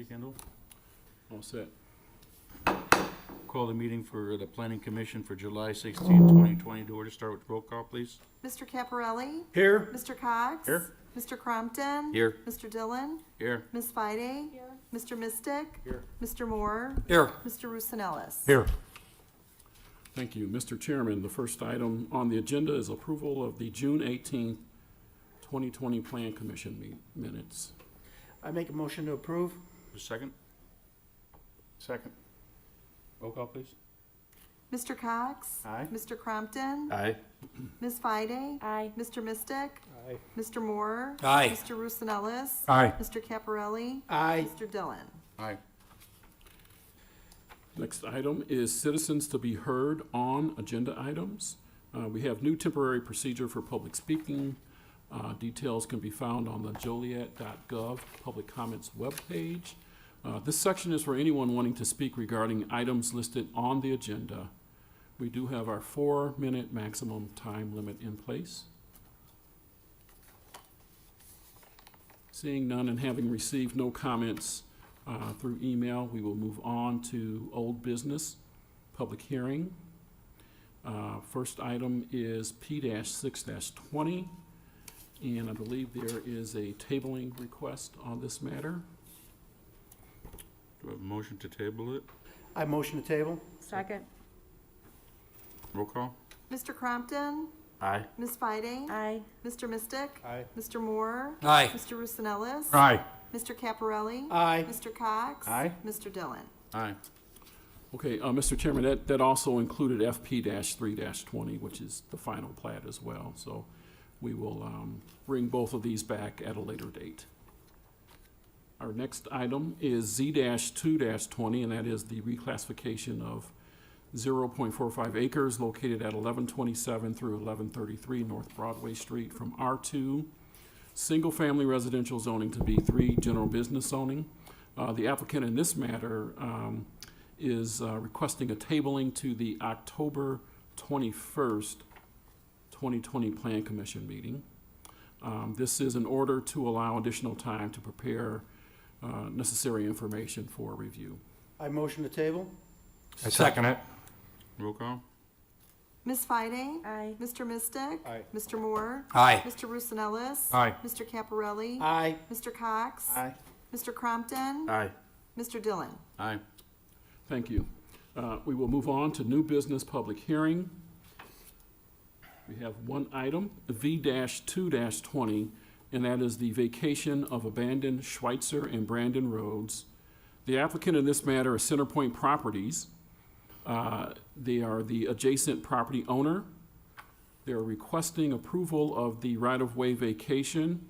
Ready, Kendall? All set. Call the meeting for the Planning Commission for July 16, 2020 to order. Start with roll call, please. Mr. Caparelli? Here. Mr. Cox? Here. Mr. Crompton? Here. Mr. Dillon? Here. Ms. Fide? Here. Mr. Mystic? Here. Mr. Moore? Here. Mr. Roosevelt? Here. Thank you. Mr. Chairman, the first item on the agenda is approval of the June 18th, 2020 Plan Commission minutes. I make a motion to approve. Second. Second. Roll call, please. Mr. Cox? Aye. Mr. Crompton? Aye. Ms. Fide? Aye. Mr. Mystic? Aye. Mr. Moore? Aye. Mr. Roosevelt? Aye. Mr. Caparelli? Aye. Mr. Dillon? Aye. Next item is citizens to be heard on agenda items. We have new temporary procedure for public speaking. Details can be found on the joliet.gov public comments webpage. This section is for anyone wanting to speak regarding items listed on the agenda. We do have our 4-minute maximum time limit in place. Seeing none and having received no comments through email, we will move on to old business, public hearing. First item is P-6-20, and I believe there is a tabling request on this matter. Do I have a motion to table it? I motion to table. Second. Roll call. Mr. Crompton? Aye. Ms. Fide? Aye. Mr. Mystic? Aye. Mr. Moore? Aye. Mr. Roosevelt? Aye. Mr. Caparelli? Aye. Mr. Cox? Aye. Mr. Dillon? Aye. Okay, Mr. Chairman, that also included FP-3-20, which is the final plat as well. So we will bring both of these back at a later date. Our next item is Z-2-20, and that is the reclassification of 0.45 acres located at 1127 through 1133 North Broadway Street from R2 single-family residential zoning to B3 general business zoning. The applicant in this matter is requesting a tabling to the October 21st, 2020 Plan Commission meeting. This is in order to allow additional time to prepare necessary information for review. I motion to table. I second it. Roll call. Ms. Fide? Aye. Mr. Mystic? Aye. Mr. Moore? Aye. Mr. Roosevelt? Aye. Mr. Caparelli? Aye. Mr. Cox? Aye. Mr. Crompton? Aye. Mr. Dillon? Aye. Thank you. We will move on to new business public hearing. We have one item, V-2-20, and that is the vacation of abandoned Schweitzer and Brandon roads. The applicant in this matter is Centerpoint Properties. They are the adjacent property owner. They are requesting approval of the right-of-way vacation.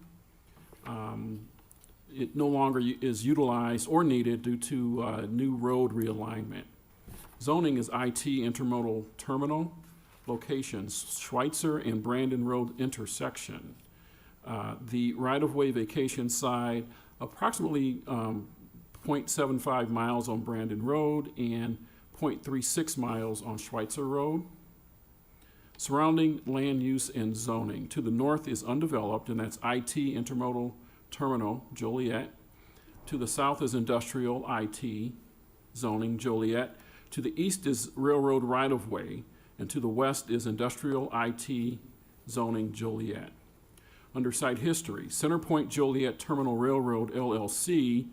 It no longer is utilized or needed due to new road realignment. Zoning is IT intermodal terminal. Locations, Schweitzer and Brandon Road intersection. The right-of-way vacation side, approximately 0.75 miles on Brandon Road and 0.36 miles on Schweitzer Road. Surrounding land use and zoning. To the north is undeveloped, and that's IT intermodal terminal, Joliet. To the south is industrial IT zoning, Joliet. To the east is railroad right-of-way, and to the west is industrial IT zoning, Joliet. Under site history, Centerpoint Joliet Terminal Railroad LLC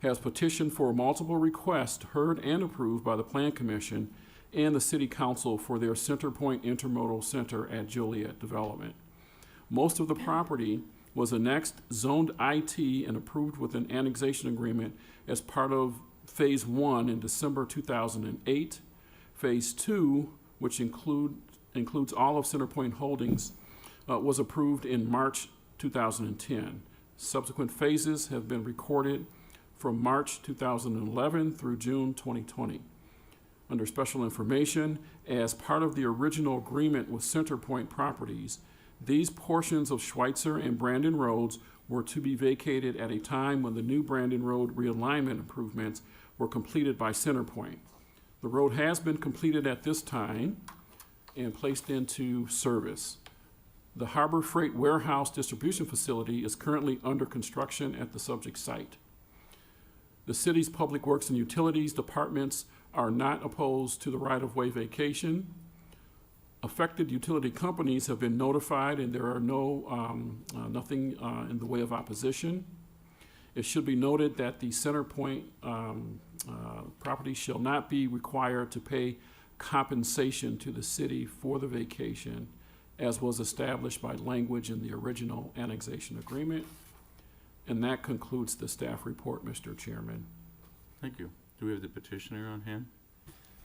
has petitioned for multiple requests heard and approved by the Plan Commission and the City Council for their Centerpoint Intermodal Center at Joliet development. Most of the property was annexed, zoned IT, and approved with an annexation agreement as part of Phase 1 in December 2008. Phase 2, which includes all of Centerpoint Holdings, was approved in March 2010. Subsequent phases have been recorded from March 2011 through June 2020. Under special information, as part of the original agreement with Centerpoint Properties, these portions of Schweitzer and Brandon roads were to be vacated at a time when the new Brandon Road realignment improvements were completed by Centerpoint. The road has been completed at this time and placed into service. The Harbor Freight Warehouse Distribution Facility is currently under construction at the subject site. The city's Public Works and Utilities departments are not opposed to the right-of-way vacation. Affected utility companies have been notified, and there are nothing in the way of opposition. It should be noted that the Center Point property shall not be required to pay compensation to the city for the vacation, as was established by language in the original annexation agreement. And that concludes the staff report, Mr. Chairman. Thank you. Do we have the petitioner on hand?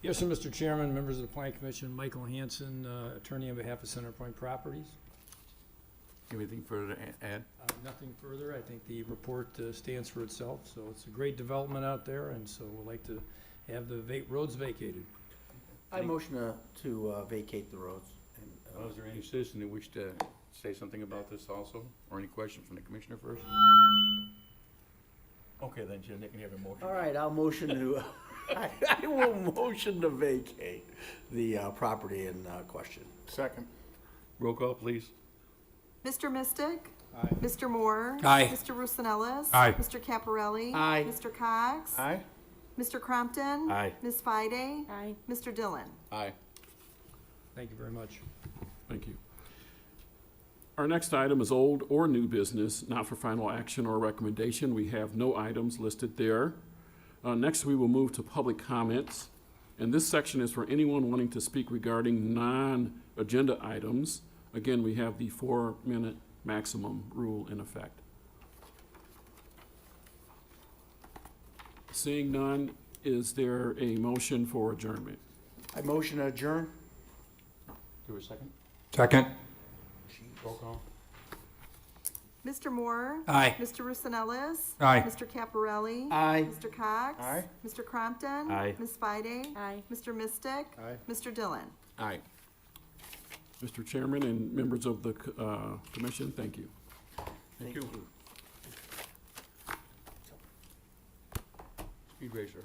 Yes, sir, Mr. Chairman, members of the Planning Commission, Michael Hanson, attorney on behalf of Center Point Properties. Anything further to add? Nothing further. I think the report stands for itself, so it's a great development out there, and so we'd like to have the roads vacated. I motion to vacate the roads. Is there any citizen that wish to say something about this also, or any questions from the commissioner first? Okay, then, Jim, you can have a motion. All right, I'll motion to, I will motion to vacate the property in question. Second. Roll call, please. Mr. Mystic? Aye. Mr. Moore? Aye. Mr. Rosanellis? Aye. Mr. Caparelli? Aye. Mr. Cox? Aye. Mr. Crompton? Aye. Ms. Fide? Aye. Mr. Dillon? Aye. Thank you very much. Thank you. Our next item is old or new business, not for final action or recommendation. We have no items listed there. Next, we will move to public comments. And this section is for anyone wanting to speak regarding non-agenda items. Again, we have the 4-minute maximum rule in effect. Seeing none, is there a motion for adjournment? I motion to adjourn. Do a second? Second. Roll call. Mr. Moore? Aye. Mr. Rosanellis? Aye. Mr. Caparelli? Aye. Mr. Cox? Aye. Mr. Crompton? Aye. Ms. Fide? Aye. Mr. Mystic? Aye. Mr. Dillon? Aye. Mr. Chairman and members of the commission, thank you. Thank you. Speed racer.